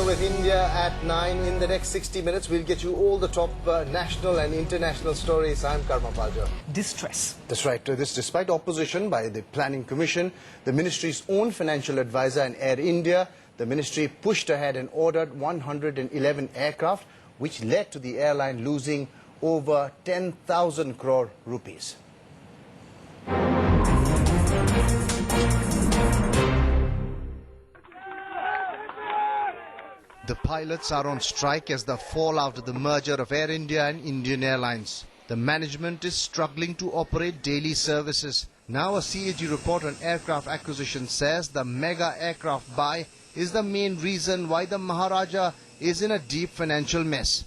You're with India at 9. In the next 60 minutes, we'll get you all the top national and international stories. I'm Karma Palja. Distress. That's right. This despite opposition by the Planning Commission, the ministry's own financial advisor and Air India, the ministry pushed ahead and ordered 111 aircraft, which led to the airline losing over 10,000 crore rupees. The pilots are on strike as the fallout of the merger of Air India and Indian Airlines. The management is struggling to operate daily services. Now a CAG report on aircraft acquisition says the mega aircraft buy is the main reason why the Maharaja is in a deep financial mess.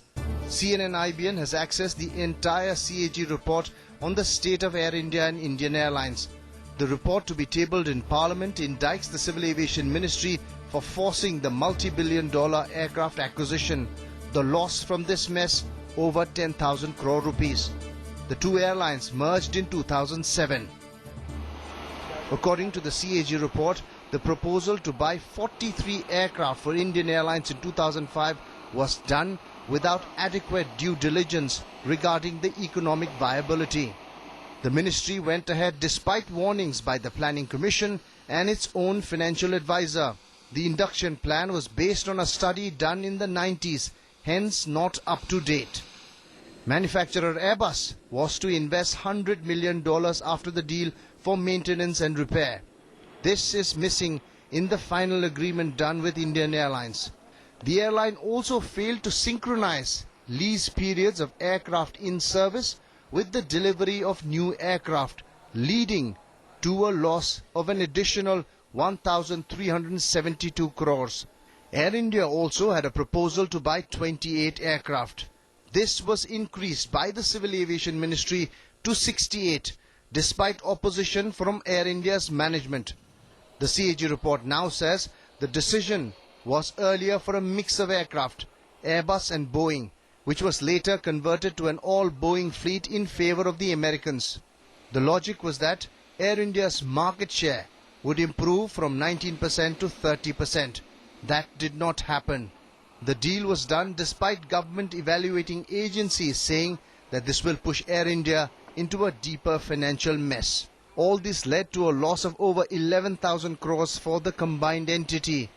CNN-IBN has accessed the entire CAG report on the state of Air India and Indian Airlines. The report, to be tabled in Parliament, indicts the Civil Aviation Ministry for forcing the multi-billion-dollar aircraft acquisition. The loss from this mess, over 10,000 crore rupees. The two airlines merged in 2007. According to the CAG report, the proposal to buy 43 aircraft for Indian Airlines in 2005 was done without adequate due diligence regarding the economic viability. The ministry went ahead despite warnings by the Planning Commission and its own financial advisor. The induction plan was based on a study done in the 90s, hence not up to date. Manufacturer Airbus was to invest $100 million after the deal for maintenance and repair. This is missing in the final agreement done with Indian Airlines. The airline also failed to synchronize lease periods of aircraft in service with the delivery of new aircraft, leading to a loss of an additional 1,372 crores. Air India also had a proposal to buy 28 aircraft. This was increased by the Civil Aviation Ministry to 68, despite opposition from Air India's management. The CAG report now says the decision was earlier for a mix of aircraft, Airbus and Boeing, which was later converted to an all-Boeing fleet in favor of the Americans. The logic was that Air India's market share would improve from 19% to 30%. That did not happen. The deal was done despite government evaluating agencies saying that this will push Air India into a deeper financial mess. All this led to a loss of over 11,000 crores for the combined entity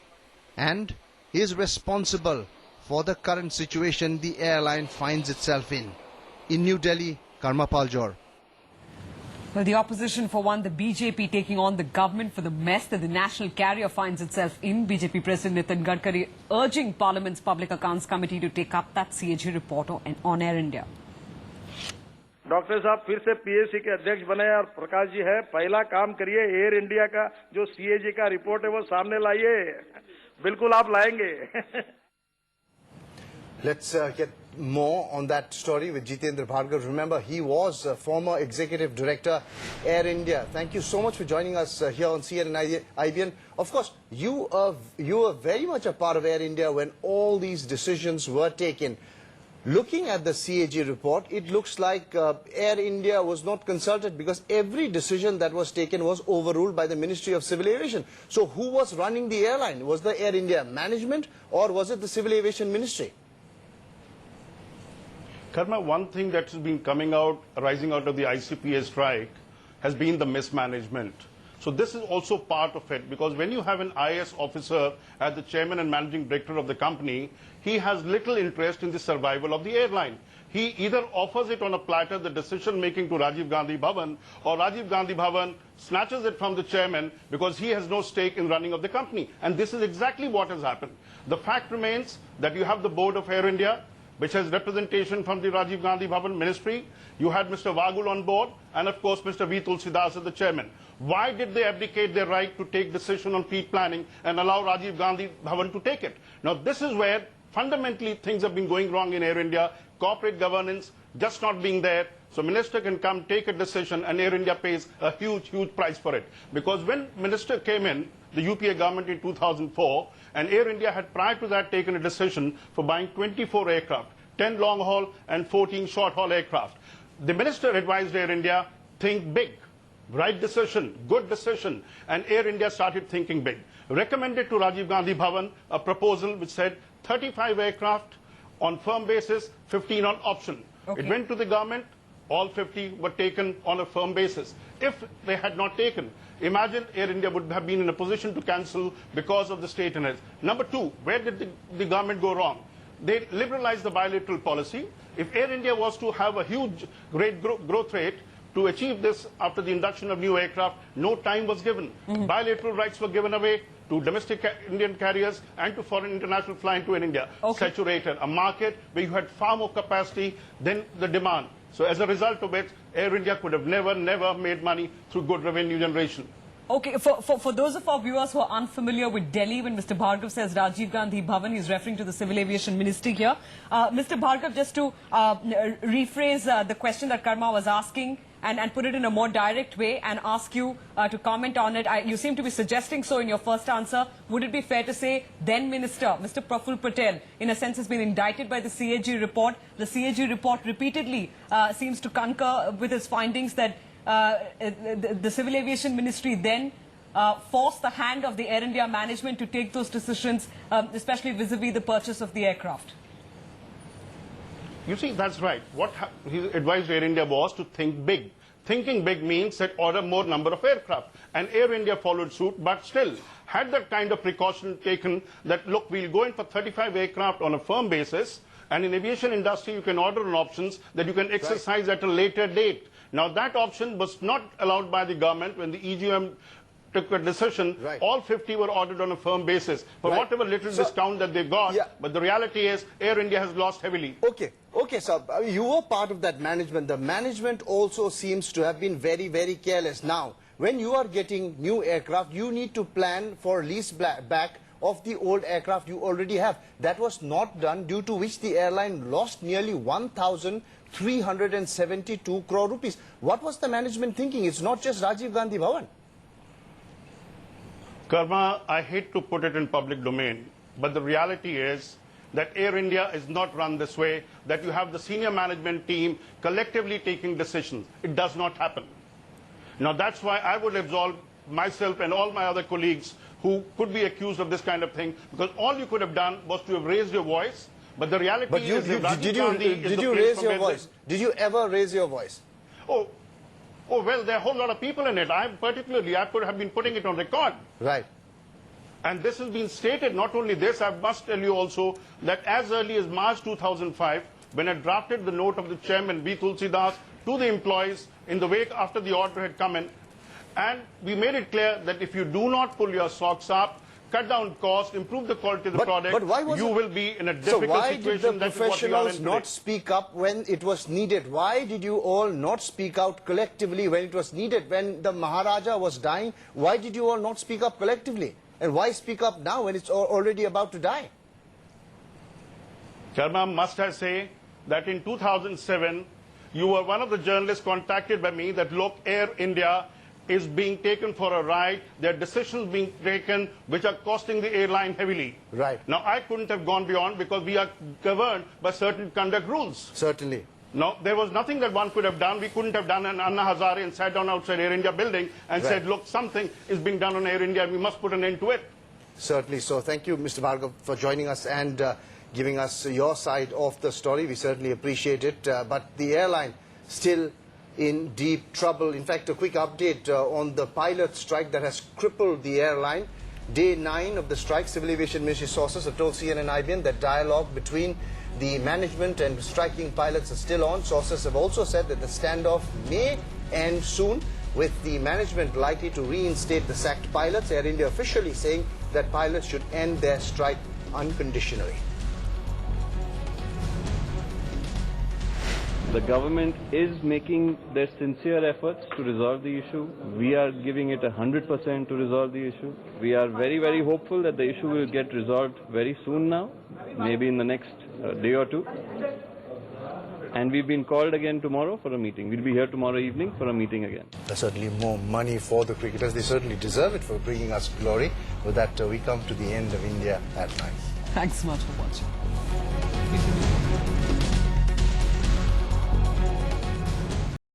and is responsible for the current situation the airline finds itself in. In New Delhi, Karma Paljor. Well, the opposition for one, the BJP taking on the government for the mess that the national carrier finds itself in. BJP President Nitin Gadkari urging Parliament's Public Accounts Committee to take up that CAG report on Air India. Doctor साहब फिर से PAC के अध्यक्ष बने और प्रकाश जी है पहला काम करिए एयर इंडिया का जो सीएजी का रिपोर्ट है वो सामने लाइए बिल्कुल आप लाएंगे Let's get more on that story with Jitendra Bhargav. Remember, he was a former executive director, Air India. Thank you so much for joining us here on CNN-IBN. Of course, you were very much a part of Air India when all these decisions were taken. Looking at the CAG report, it looks like Air India was not consulted because every decision that was taken was overruled by the Ministry of Civil Aviation. So who was running the airline? Was the Air India management or was it the Civil Aviation Ministry? Karma, one thing that has been coming out, arising out of the ICPA strike has been the mismanagement. So this is also part of it, because when you have an IAS officer as the chairman and managing director of the company, he has little interest in the survival of the airline. He either offers it on a platter, the decision making to Rajiv Gandhi Bhavan, or Rajiv Gandhi Bhavan snatches it from the chairman because he has no stake in running of the company. And this is exactly what has happened. The fact remains that you have the board of Air India, which has representation from the Rajiv Gandhi Bhavan ministry. You had Mr. Vagul on board, and of course Mr. V. Tulsidas as the chairman. Why did they abdicate their right to take decision on fleet planning and allow Rajiv Gandhi Bhavan to take it? Now this is where fundamentally things have been going wrong in Air India. Corporate governance just not being there. So minister can come, take a decision, and Air India pays a huge price for it. Because when minister came in, the UPA government in 2004, and Air India had prior to that taken a decision for buying 24 aircraft, 10 long haul and 14 short haul aircraft. The minister advised Air India, think big. Right decision, good decision, and Air India started thinking big. Recommended to Rajiv Gandhi Bhavan a proposal which said 35 aircraft on firm basis, 15 on option. Okay. It went to the government, all 50 were taken on a firm basis. If they had not taken, imagine Air India would have been in a position to cancel because of the state in it. Number two, where did the government go wrong? They liberalized the bilateral policy. If Air India was to have a huge, great growth rate, to achieve this after the induction of new aircraft, no time was given. Bilateral rights were given away to domestic Indian carriers and to foreign international flying to India. Okay. Saturated a market where you had far more capacity than the demand. So as a result of it, Air India could have never made money through good revenue generation. Okay, for those of our viewers who are unfamiliar with Delhi, when Mr. Bhargav says Rajiv Gandhi Bhavan, he's referring to the Civil Aviation Ministry here. Mr. Bhargav, just to rephrase the question that Karma was asking and put it in a more direct way and ask you to comment on it. You seem to be suggesting so in your first answer. Would it be fair to say then Minister, Mr. Praful Patel, in a sense has been indicted by the CAG report? The CAG report repeatedly seems to concur with its findings that the Civil Aviation Ministry then forced the hand of the Air India management to take those decisions, especially vis-a-vis the purchase of the aircraft. You see, that's right. What he advised Air India was to think big. Thinking big means that order more number of aircraft. And Air India followed suit, but still had that kind of precaution taken that, look, we'll go in for 35 aircraft on a firm basis, and in aviation industry you can order on options that you can exercise at a later date. Now that option was not allowed by the government when the EGM took a decision. All 50 were ordered on a firm basis for whatever little discount that they got. But the reality is Air India has lost heavily. Okay, sir. You were part of that management. The management also seems to have been very careless. Now, when you are getting new aircraft, you need to plan for lease back of the old aircraft you already have. That was not done, due to which the airline lost nearly 1,372 crore rupees. What was the management thinking? It's not just Rajiv Gandhi Bhavan. Karma, I hate to put it in public domain, but the reality is that Air India is not run this way, that you have the senior management team collectively taking decisions. It does not happen. Now that's why I would absolve myself and all my other colleagues who could be accused of this kind of thing, because all you could have done was to have raised your voice, but the reality is that did you raise your voice? Did you ever raise your voice? Oh, well, there are a whole lot of people in it. I could have been putting it on record. Right. And this has been stated. Not only this, I must tell you also that as early as March 2005, when I drafted the note of the chairman, B. Tulsidas, to the employees in the wake after the order had come in, and we made it clear that if you do not pull your socks up, cut down cost, improve the quality of the product, you will be in a difficult situation. So why did the professionals not speak up when it was needed? Why did you all not speak out collectively when it was needed? When the Maharaja was dying, why did you all not speak up collectively? And why speak up now when it's already about to die? Sharma, must I say that in 2007, you were one of the journalists contacted by me that, look, Air India is being taken for a ride. There are decisions being taken which are costing the airline heavily. Right. Now, I couldn't have gone beyond because we are governed by certain conduct rules. Certainly. No, there was nothing that one could have done. We couldn't have done an Anna Hazare and sat down outside Air India building and said, look, something is being done on Air India. We must put an end to it. Certainly. So thank you, Mr. Bhargav, for joining us and giving us your side of the story. We certainly appreciate it. But the airline still in deep trouble. In fact, a quick update on the pilot strike that has crippled the airline. Day 9 of the strike, Civil Aviation Ministry sources have told CNN IBN that dialogue between the management and striking pilots is still on. Sources have also said that the standoff may end soon, with the management likely to reinstate the sacked pilots. Air India officially saying that pilots should end their strike unconditionally. The government is making their sincere efforts to resolve the issue. We are giving it 100% to resolve the issue. We are very hopeful that the issue will get resolved very soon now, maybe in the next day or two. And we've been called again tomorrow for a meeting. We'll be here tomorrow evening for a meeting again. There's certainly more money for the cricketers. They certainly deserve it for bringing us glory. With that, we come to the end of India at Night. Thanks so much for watching.